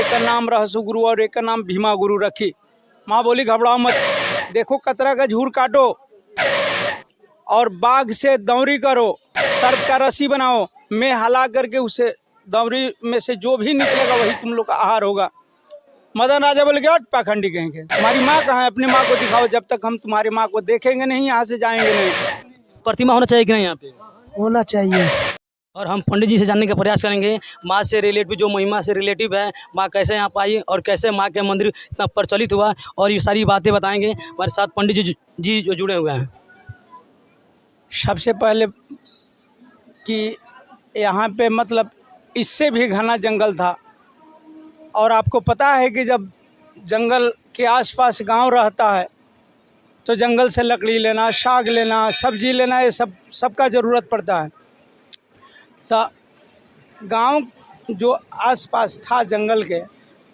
एक का नाम रहसु गुरु और एक का नाम भीमा गुरु रखी। माँ बोली घबराओ मत, देखो कतरा का झूर काटो और बाघ से दौरी करो, सर्प का रस्सी बनाओ, मैं हला करके उसे दौरी में से जो भी निकलेगा वही तुम लोग का आहार होगा। मदन राजा बोले क्या पाखंडी कहेंगे, तुम्हारी माँ कहाँ है, अपनी माँ को दिखाओ, जब तक हम तुम्हारी माँ को देखेंगे नहीं यहाँ से जाएंगे नहीं। प्रतिमा होना चाहिए कि नहीं यहाँ पे? होना चाहिए। और हम पंडित जी से जानने का प्रयास करेंगे माँ से रिलेटिव, जो महिमा से रिलेटिव है, माँ कैसे यहाँ पाई और कैसे माँ के मंदिर इतना प्रचलित हुआ, और ये सारी बातें बताएंगे। हमारे साथ पंडित जी जो जुड़े हुए हैं। सबसे पहले कि यहाँ पे मतलब इससे भी घना जंगल था, और आपको पता है कि जब जंगल के आसपास गांव रहता है तो जंगल से लकड़ी लेना, साग लेना, सब्जी लेना, ये सबका ज़रूरत पड़ता है। तो गांव जो आसपास था जंगल के,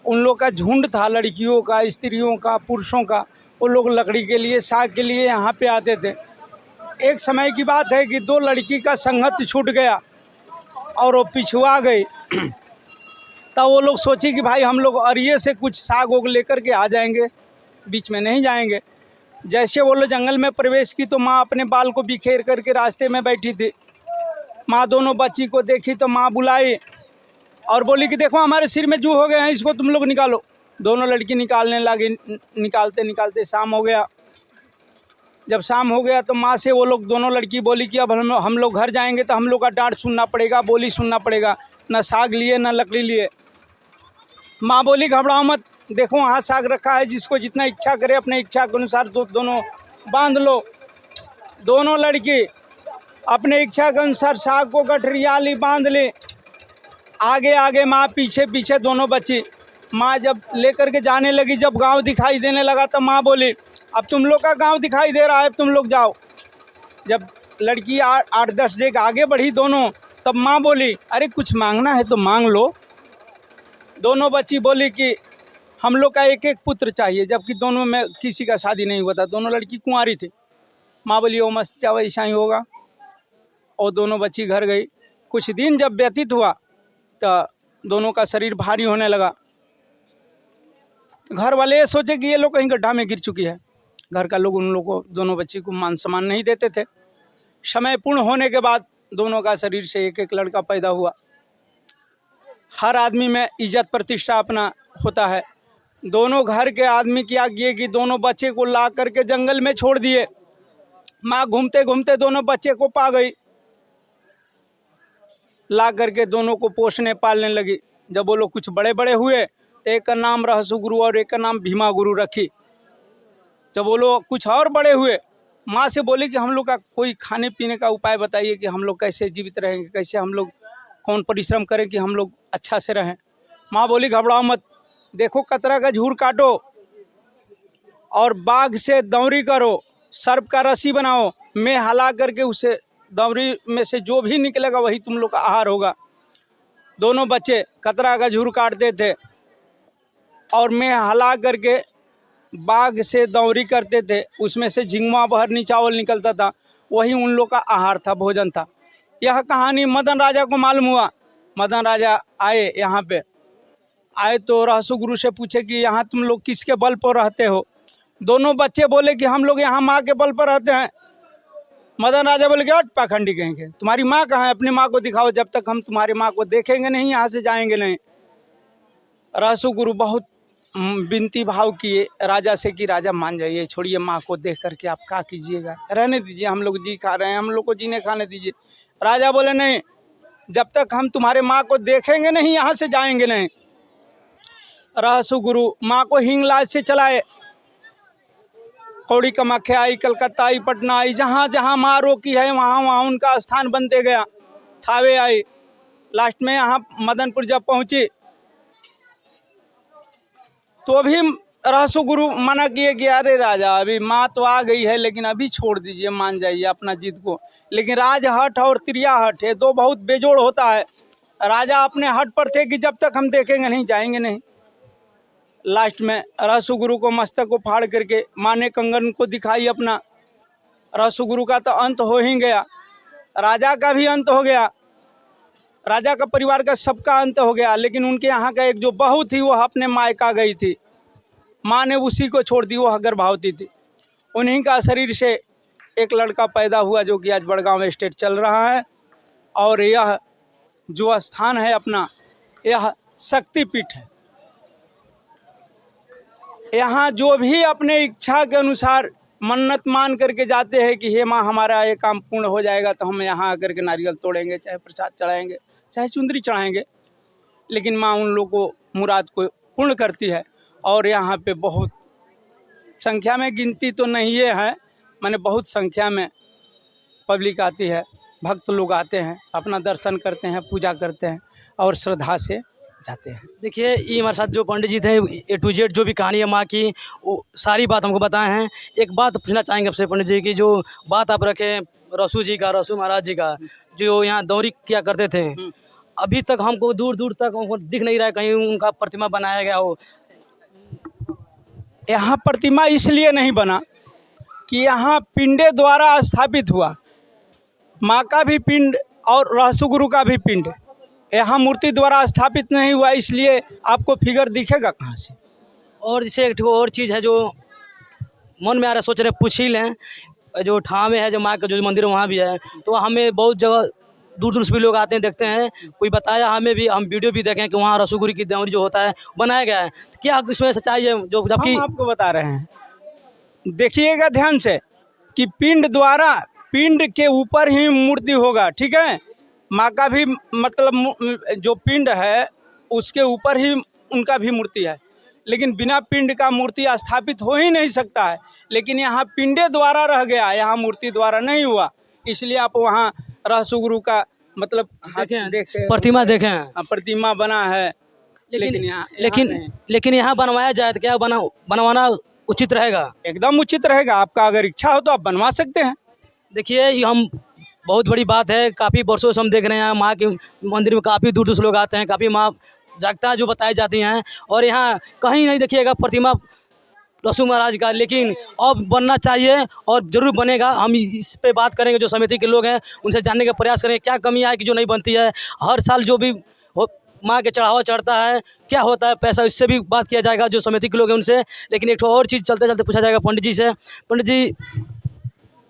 उन लोग का झुंड था, लड़कियों का, स्त्रियों का, पुरुषों का। वो लोग लकड़ी के लिए, साग के लिए यहाँ पे आते थे। एक समय की बात है कि दो लड़की का संगत छूट गया और वो पिछुआ गई। तब वो लोग सोचे कि भाई हम लोग अरिये से कुछ साग वोग लेकर के आ जाएंगे, बीच में नहीं जाएंगे। जैसे वो लोग जंगल में प्रवेश की तो माँ अपने बाल को बिखेर करके रास्ते में बैठी थी। माँ दोनों बच्ची को देखी तो माँ बुलाई और बोली कि देखो हमारे सिर में जू हो गए हैं, इसको तुम लोग निकालो। दोनों लड़की निकालने लगी। निकालते निकालते शाम हो गया। जब शाम हो गया तो माँ से वो लोग दोनों लड़की बोली कि अब हम लोग घर जाएंगे तो हम लोग का डांट सुनना पड़ेगा, बोली सुनना पड़ेगा। ना साग लिए ना लकड़ी लिए। माँ बोली घबराओ मत, देखो वहाँ साग रखा है, जिसको जितना इच्छा करे अपने इच्छा के अनुसार दोनों बांध लो। दोनों लड़की अपने इच्छा के अनुसार साग को गठरिया ली, बांध ली। आगे आगे माँ, पीछे पीछे दोनों बच्ची। माँ जब लेकर के जाने लगी, जब गांव दिखाई देने लगा तो माँ बोली अब तुम लोग का गांव दिखाई दे रहा है, अब तुम लोग जाओ। जब लड़की 8-10 डेग आगे बढ़ी दोनों, तब माँ बोली अरे कुछ मांगना है तो मांग लो। दोनों बच्ची बोली कि हम लोग का एक एक पुत्र चाहिए, जबकि दोनों में किसी का शादी नहीं हुआ था, दोनों लड़की कुंवारी थी। माँ बोली ओ मस्त चावल ऐसा ही होगा। और दोनों बच्ची घर गई। कुछ दिन जब व्यतीत हुआ तो दोनों का शरीर भारी होने लगा। घर वाले ये सोचे कि ये लोग कहीं गड्ढा में गिर चुकी है। घर का लोग उन लोग को, दोनों बच्ची को मान सम्मान नहीं देते थे। समय पूर्ण होने के बाद दोनों का शरीर से एक एक लड़का पैदा हुआ। हर आदमी में इज्जत प्रतिष्ठा अपना होता है। दोनों घर के आदमी क्या किए कि दोनों बच्चे को ला करके जंगल में छोड़ दिए। माँ घूमते घूमते दोनों बच्चे को पा गई। ला करके दोनों को पोषने पालने लगी। जब वो लोग कुछ बड़े बड़े हुए तो एक का नाम रहसु गुरु और एक का नाम भीमा गुरु रखी। जब वो लोग कुछ और बड़े हुए, माँ से बोले कि हम लोग का कोई खाने पीने का उपाय बताइए कि हम लोग कैसे जीवित रहेंगे, कैसे हम लोग कौन परिश्रम करें कि हम लोग अच्छा से रहें। माँ बोली घबराओ मत, देखो कतरा का झूर काटो और बाघ से दौरी करो, सर्प का रस्सी बनाओ, मैं हला करके उसे दौरी में से जो भी निकलेगा वही तुम लोग का आहार होगा। दोनों बच्चे कतरा का झूर काटते थे और मैं हला करके बाघ से दौरी करते थे। उसमें से झिंगुआ बहरनी चावल निकलता था, वही उन लोग का आहार था, भोजन था। यह कहानी मदन राजा को मालूम हुआ। मदन राजा आए, यहाँ पे आए तो रहसु गुरु से पूछे कि यहाँ तुम लोग किसके बल पर रहते हो। दोनों बच्चे बोले कि हम लोग यहाँ माँ के बल पर रहते हैं। मदन राजा बोले क्या पाखंडी कहेंगे, तुम्हारी माँ कहाँ है, अपनी माँ को दिखाओ, जब तक हम तुम्हारी माँ को देखेंगे नहीं यहाँ से जाएंगे नहीं। रहसु गुरु बहुत विनती भाव किए राजा से कि राजा मान जाइए, छोड़िए माँ को देख करके आप क्या कीजिएगा, रहने दीजिए, हम लोग जी खा रहे हैं, हम लोग को जीने खाने दीजिए। राजा बोले नहीं, जब तक हम तुम्हारे माँ को देखेंगे नहीं यहाँ से जाएंगे नहीं। रहसु गुरु माँ को हिंगलाज से चलाए। कौड़ी कामाख्या आई, कलकत्ता आई, पटना आई, जहाँ जहाँ माँ रोकी है वहाँ वहाँ उनका स्थान बनते गया। थावे आई, लास्ट में यहाँ मदनपुर जब पहुँची तो अभी रहसु गुरु मना किए कि अरे राजा अभी माँ तो आ गई है, लेकिन अभी छोड़ दीजिए, मान जाइए अपना जिद को। लेकिन राजहट और त्रिया हट है, दो बहुत बेजोड़ होता है। राजा अपने हट पर थे कि जब तक हम देखेंगे नहीं जाएंगे नहीं। लास्ट में रहसु गुरु को मस्तक को फाड़ करके माँ ने कंगन को दिखाई अपना। रहसु गुरु का तो अंत हो ही गया, राजा का भी अंत हो गया। राजा का परिवार का सबका अंत हो गया, लेकिन उनके यहाँ का एक जो बहू थी वो अपने मायका गई थी, माँ ने उसी को छोड़ दी, वो गर्भवती थी। उन्हीं का शरीर से एक लड़का पैदा हुआ जो कि आज बड़गांव स्टेट चल रहा है। और यह जो स्थान है अपना, यह शक्तिपीठ है। यहाँ जो भी अपने इच्छा के अनुसार मन्नत मान करके जाते हैं कि हे माँ हमारा ये काम पूर्ण हो जाएगा तो हम यहाँ आकर के नारियल तोड़ेंगे, चाहे प्रसाद चढ़ाएंगे, चाहे चुंदरी चढ़ाएंगे, लेकिन माँ उन लोगों को मुराद को पूर्ण करती है। और यहाँ पे बहुत संख्या में, गिनती तो नहीं है, माने बहुत संख्या में पब्लिक आती है, भक्त लोग आते हैं, अपना दर्शन करते हैं, पूजा करते हैं और श्रद्धा से जाते हैं। देखिए ये हमारे साथ जो पंडित जी थे A to Z जो भी कहानी है माँ की वो सारी बात हमको बताए हैं। एक बात पूछना चाहेंगे आपसे पंडित जी की, जो बात आप रखे रसू जी का, रसू महाराज जी का, जो यहाँ दौरी किया करते थे, अभी तक हमको दूर दूर तक हमको दिख नहीं रहा है कहीं उनका प्रतिमा बनाया गया हो। यहाँ प्रतिमा इसलिए नहीं बना कि यहाँ पिंडे द्वारा स्थापित हुआ, माँ का भी पिंड और रहसु गुरु का भी पिंड यहाँ मूर्ति द्वारा स्थापित नहीं हुआ, इसलिए आपको फिगर दिखेगा कहाँ से। और जैसे एक और चीज़ है जो मन में आ रहा है, सोच रहे पूछ ही लें, जो ठामे है जो माँ का जो मंदिर है वहाँ भी है, तो हमें बहुत जगह दूर दूर से भी लोग आते हैं, देखते हैं, कोई बताया हमें भी, हम वीडियो भी देखें कि वहाँ रसूगुरी की दौरी जो होता है बनाया गया है। तो क्या इसमें सच्चाई है? जो जबकि हम आपको बता रहे हैं, देखिएगा ध्यान से कि पिंड द्वारा, पिंड के ऊपर ही मूर्ति होगा, ठीक है। माँ का भी मतलब जो पिंड है उसके ऊपर ही उनका भी मूर्ति है, लेकिन बिना पिंड का मूर्ति स्थापित हो ही नहीं सकता है। लेकिन यहाँ पिंडे द्वारा रह गया, यहाँ मूर्ति द्वारा नहीं हुआ, इसलिए आप वहाँ रहसु गुरु का मतलब देखें, प्रतिमा देखें, प्रतिमा बना है। लेकिन यहाँ बनवाया जाए तो क्या बनवाना उचित रहेगा? एकदम उचित रहेगा, आपका अगर इच्छा हो तो आप बनवा सकते हैं। देखिए ये हम बहुत बड़ी बात है, काफ़ी वर्षों से हम देख रहे हैं माँ के मंदिर में काफ़ी दूर दूर से लोग आते हैं, काफ़ी माँ जागता जो बताई जाती हैं, और यहाँ कहीं नहीं देखिएगा प्रतिमा रसू महाराज का, लेकिन अब बनना चाहिए और ज़रूर बनेगा। हम इस पे बात करेंगे, जो समिति के लोग हैं उनसे जानने का प्रयास करेंगे क्या कमियाँ है कि जो नहीं बनती है। हर साल जो भी माँ के चढ़ावा चढ़ता है, क्या होता है पैसा, इससे भी बात किया जाएगा जो समिति के लोग हैं उनसे। लेकिन एक और चीज़ चलते चलते पूछा जाएगा पंडित जी से। पंडित जी,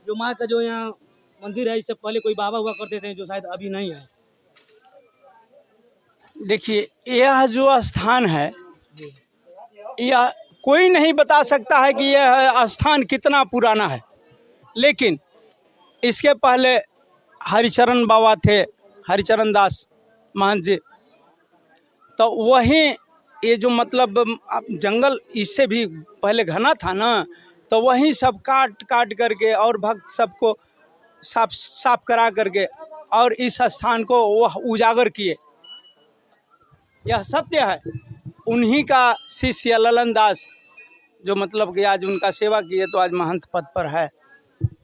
जो माँ का जो यहाँ मंदिर है, इससे पहले कोई बाबा हुआ करते थे जो शायद अभी नहीं है? देखिए यह जो स्थान है, यह कोई नहीं बता सकता है कि यह स्थान कितना पुराना है, लेकिन इसके पहले हरिचरण बाबा थे, हरिचरण दास महंत जी, तो वहीं ये जो मतलब जंगल इससे भी पहले घना था ना, तो वहीं सब काट करके और भक्त सबको साफ करा करके और इस स्थान को वह उजागर किए। यह सत्य है। उन्हीं का शिष्य ललन दास जो मतलब कि आज उनका सेवा किए तो आज महंत पद पर है,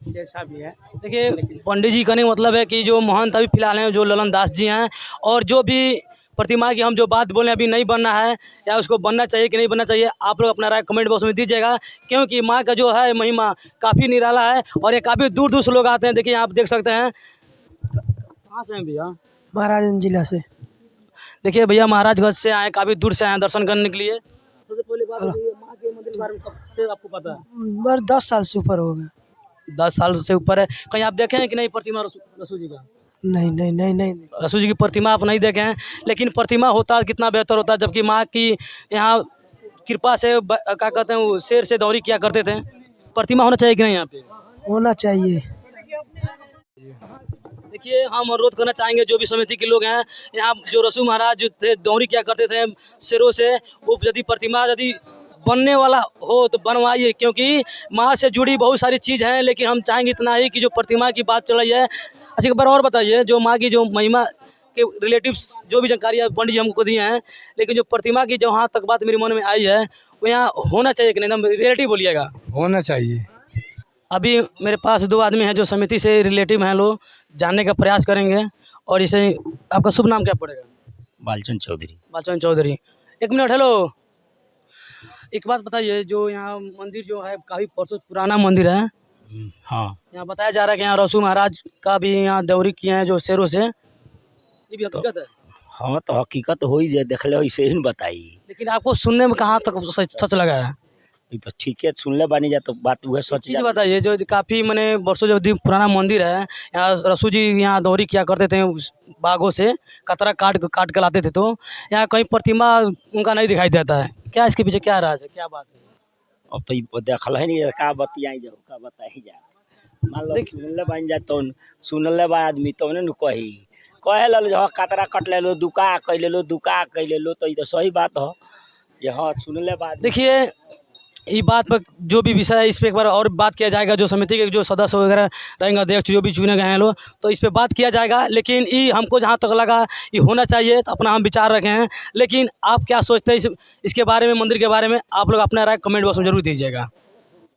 जैसा भी है। देखिए पंडित जी कहने का मतलब है कि जो महंत अभी फिलहाल हैं जो ललन दास जी हैं, और जो भी प्रतिमा की हम जो बात बोले अभी नहीं बनना है या उसको बनना चाहिए कि नहीं बनना चाहिए, आप लोग अपना राय कमेंट बॉक्स में दीजिएगा, क्योंकि माँ का जो है महिमा काफ़ी निराला है और ये काफ़ी दूर दूर से लोग आते हैं। देखिए आप देख सकते हैं, कहाँ से हैं भैया? महाराजगंज जिला से। देखिए भैया महाराजगंज से आए, काफ़ी दूर से आए दर्शन करने के लिए। सबसे पहले बात माँ के मंदिर के बारे में कब से आपको पता है? बस 10 साल से ऊपर हो गया। 10 साल से ऊपर है। कहीं आप देखे हैं कि नहीं प्रतिमा रसू जी का? नहीं। रसू जी की प्रतिमा आप नहीं देखे हैं, लेकिन प्रतिमा होता कितना बेहतर होता, जबकि माँ की यहाँ कृपा से क्या कहते हैं वो शेर से दौरी किया करते थे। प्रतिमा होना चाहिए कि नहीं यहाँ पे? होना चाहिए। देखिए हम अनुरोध करना चाहेंगे जो भी समिति के लोग हैं, यहाँ जो रसू महाराज जो थे दौरी किया करते थे शेरों से, वो यदि प्रतिमा यदि बनने वाला हो तो बनवाइए, क्योंकि माँ से जुड़ी बहुत सारी चीज़ हैं, लेकिन हम चाहेंगे इतना ही कि जो प्रतिमा की बात चल रही है। अच्छा एक बार और बताइए, जो माँ की जो महिमा के रिलेटिव्स जो भी जानकारी है पंडित जी हमको दिए हैं, लेकिन जो प्रतिमा की जहाँ तक बात मेरे मन में आई है वो यहाँ होना चाहिए कि नहीं, एकदम रिलेटिव बोलिएगा। होना चाहिए। अभी मेरे पास 2 आदमी हैं जो समिति से रिलेटिव हैं, लोग जानने का प्रयास करेंगे। और इसे आपका शुभ नाम क्या पड़ेगा? बालचंद चौधरी। बालचंद चौधरी। 1 minute, hello. एक बात बताइए, जो यहाँ मंदिर जो है काफ़ी वर्षों पुराना मंदिर है, हाँ, यहाँ बताया जा रहा है कि यहाँ रसू महाराज का भी यहाँ दौरी किए हैं जो शेरों से, ये भी हकीकत है। हाँ तो हकीकत हो ही जाए, देख लो ऐसे ही न बताई। लेकिन आपको सुनने में कहाँ तक सच लगा है? ये तो ठीक है, सुन ले बानी जा तो बात वह सच चीज़ बताइए, जो काफ़ी मैंने वर्षों जो पुराना मंदिर है, यहाँ रसू जी यहाँ दौरी किया करते थे उस बागों से, कतरा काट के लाते थे, तो यहाँ कहीं प्रतिमा उनका नहीं दिखाई देता है। क्या इसके पीछे क्या राज है, क्या बात है? अब तो ये देखल है नहीं, का बतियाई जाओ, का बताई जा। मान लो सुन ले बानी जा तो सुन ले बा आदमी तो ने कही कहे लो जो कतरा कट ले लो, दुका कैले लो, तो ये तो सही बात हो। ये हाँ सुन ले बात। देखिए, ये बात पर जो भी विषय है इस पर एक बार और बात किया जाएगा। जो समिति के जो सदस्य वगैरह रहेंगे, अध्यक्ष जो भी चुने गए हैं लोग, तो इस पर बात किया जाएगा। लेकिन ये हमको जहाँ तक लगा ये होना चाहिए, तो अपना हम विचार रखे हैं। लेकिन आप क्या सोचते हैं इसके बारे में, मंदिर के बारे में? आप लोग अपना राय कमेंट बॉक्स में जरूर दीजिएगा।